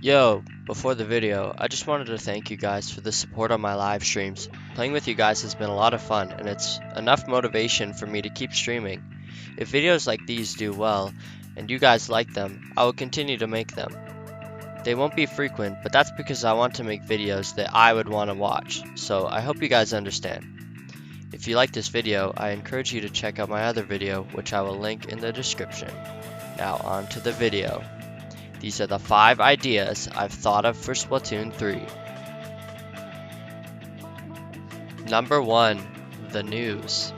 Yo, before the video, I just wanted to thank you guys for the support on my live streams. Playing with you guys has been a lot of fun, and it's enough motivation for me to keep streaming. If videos like these do well, and you guys like them, I will continue to make them. They won't be frequent, but that's because I want to make videos that I would want to watch, so I hope you guys understand. If you like this video, I encourage you to check out my other video, which I will link in the description. Now on to the video. These are the 5 ideas I've thought of for Splatoon 3. Number 1. The news.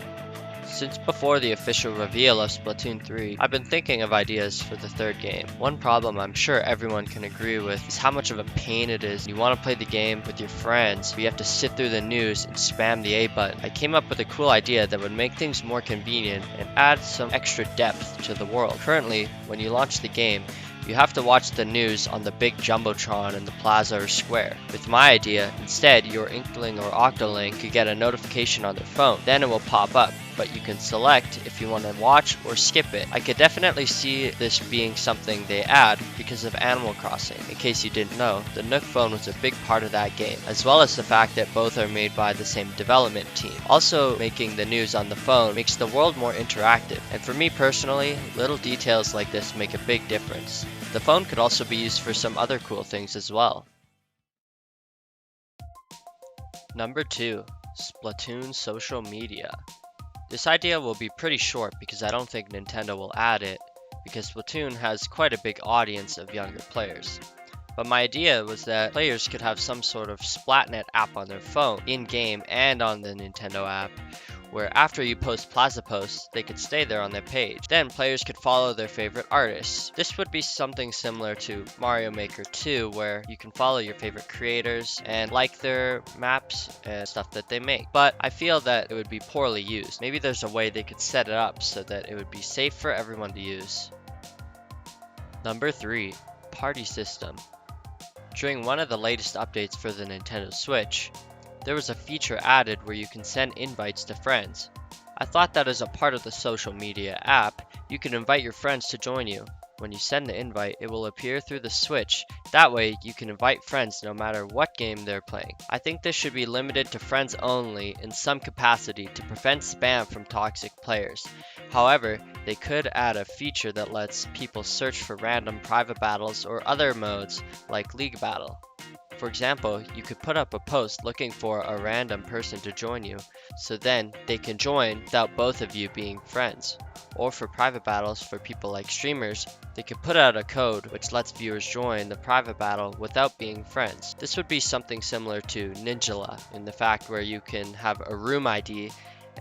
Since before the official reveal of Splatoon 3, I've been thinking of ideas for the third game. One problem I'm sure everyone can agree with is how much of a pain it is. You want to play the game with your friends, but you have to sit through the news and spam the A button. I came up with a cool idea that would make things more convenient and add some extra depth to the world. Currently, when you launch the game, you have to watch the news on the big jumbotron in the plaza or square. With my idea, instead your Inkling or Octoling could get a notification on their phone. Then it will pop up, but you can select if you want to watch or skip it. I could definitely see this being something they add because of Animal Crossing. In case you didn't know, the Nook phone was a big part of that game, as well as the fact that both are made by the same development team. Also, making the news on the phone makes the world more interactive, and for me personally, little details like this make a big difference. The phone could also be used for some other cool things as well. Number 2. Splatoon social media. This idea will be pretty short because I don't think Nintendo will add it, because Splatoon has quite a big audience of younger players. But my idea was that players could have some sort of Splatnet app on their phone, in-game and on the Nintendo app, where after you post plaza posts, they could stay there on their page. Then players could follow their favorite artists. This would be something similar to Mario Maker 2, where you can follow your favorite creators and like their maps and stuff that they make. But I feel that it would be poorly used. Maybe there's a way they could set it up so that it would be safe for everyone to use. Number 3. Party system. During one of the latest updates for the Nintendo Switch, there was a feature added where you can send invites to friends. I thought that as a part of the social media app, you can invite your friends to join you. When you send the invite, it will appear through the Switch. That way, you can invite friends no matter what game they're playing. I think this should be limited to friends only in some capacity to prevent spam from toxic players. However, they could add a feature that lets people search for random private battles or other modes like League Battle. For example, you could put up a post looking for a random person to join you, so then they can join without both of you being friends. Or for private battles for people like streamers, they could put out a code which lets viewers join the private battle without being friends. This would be something similar to Ninjala in the fact where you can have a room ID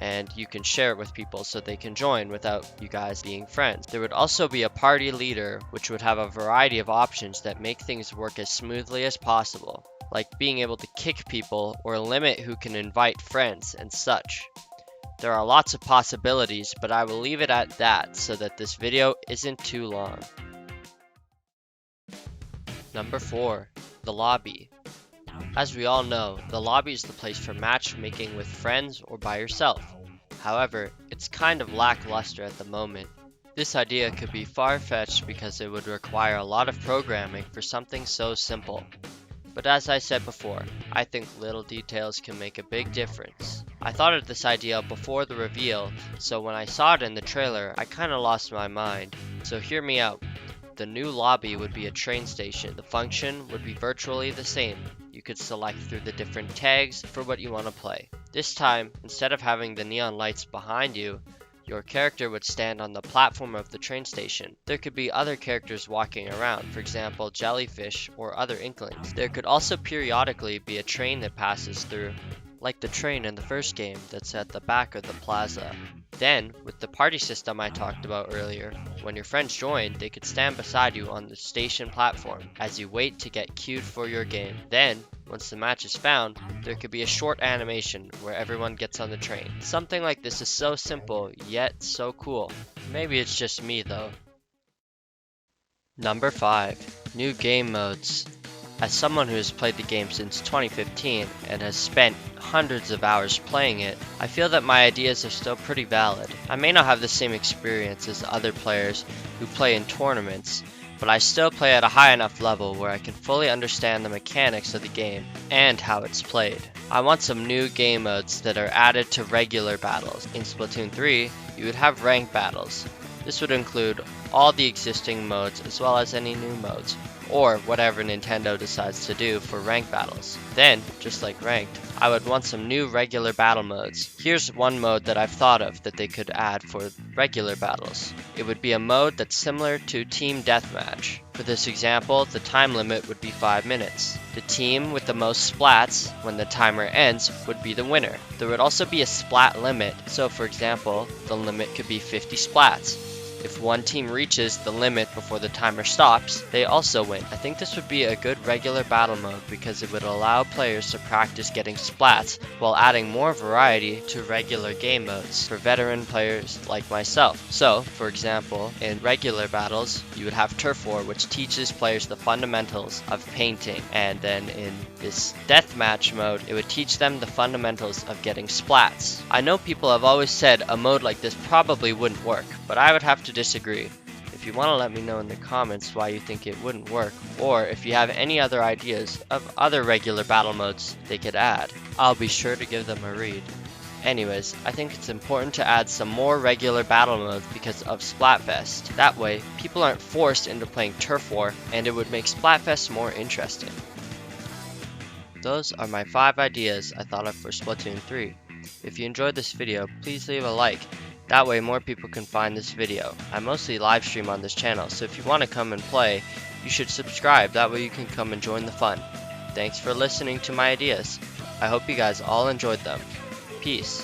and you can share it with people so they can join without you guys being friends. There would also be a party leader which would have a variety of options that make things work as smoothly as possible, like being able to kick people or limit who can invite friends and such. There are lots of possibilities, but I will leave it at that so that this video isn't too long. Number 4. The lobby. As we all know, the lobby is the place for matchmaking with friends or by yourself. However, it's kind of lackluster at the moment. This idea could be far-fetched because it would require a lot of programming for something so simple. But as I said before, I think little details can make a big difference. I thought of this idea before the reveal, so when I saw it in the trailer, I kinda lost my mind. So hear me out. The new lobby would be a train station. The function would be virtually the same. You could select through the different tags for what you want to play. This time, instead of having the neon lights behind you, your character would stand on the platform of the train station. There could be other characters walking around, for example jellyfish or other inklings. There could also periodically be a train that passes through, like the train in the first game that's at the back of the plaza. Then, with the party system I talked about earlier, when your friends join, they could stand beside you on the station platform as you wait to get queued for your game. Then, once the match is found, there could be a short animation where everyone gets on the train. Something like this is so simple, yet so cool. Maybe it's just me though. Number 5. New game modes. As someone who has played the game since 2015 and has spent hundreds of hours playing it, I feel that my ideas are still pretty valid. I may not have the same experience as other players who play in tournaments, but I still play at a high enough level where I can fully understand the mechanics of the game and how it's played. I want some new game modes that are added to regular battles. In Splatoon 3, you would have ranked battles. This would include all the existing modes as well as any new modes, or whatever Nintendo decides to do for ranked battles. Then, just like ranked, I would want some new regular battle modes. Here's one mode that I've thought of that they could add for regular battles. It would be a mode that's similar to Team Deathmatch. For this example, the time limit would be 5 minutes. The team with the most splats when the timer ends would be the winner. There would also be a splat limit, so for example, the limit could be 50 splats. If one team reaches the limit before the timer stops, they also win. I think this would be a good regular battle mode because it would allow players to practice getting splats while adding more variety to regular game modes for veteran players like myself. So, for example, in regular battles, you would have Turf War, which teaches players the fundamentals of painting, and then in this deathmatch mode, it would teach them the fundamentals of getting splats. I know people have always said a mode like this probably wouldn't work, but I would have to disagree. If you want to let me know in the comments why you think it wouldn't work, or if you have any other ideas of other regular battle modes they could add, I'll be sure to give them a read. Anyways, I think it's important to add some more regular battle modes because of Splatfest. That way, people aren't forced into playing Turf War, and it would make Splatfest more interesting. Those are my 5 ideas I thought of for Splatoon 3. If you enjoyed this video, please leave a like. That way more people can find this video. I mostly live stream on this channel, so if you want to come and play, you should subscribe. That way you can come and join the fun. Thanks for listening to my ideas. I hope you guys all enjoyed them. Peace.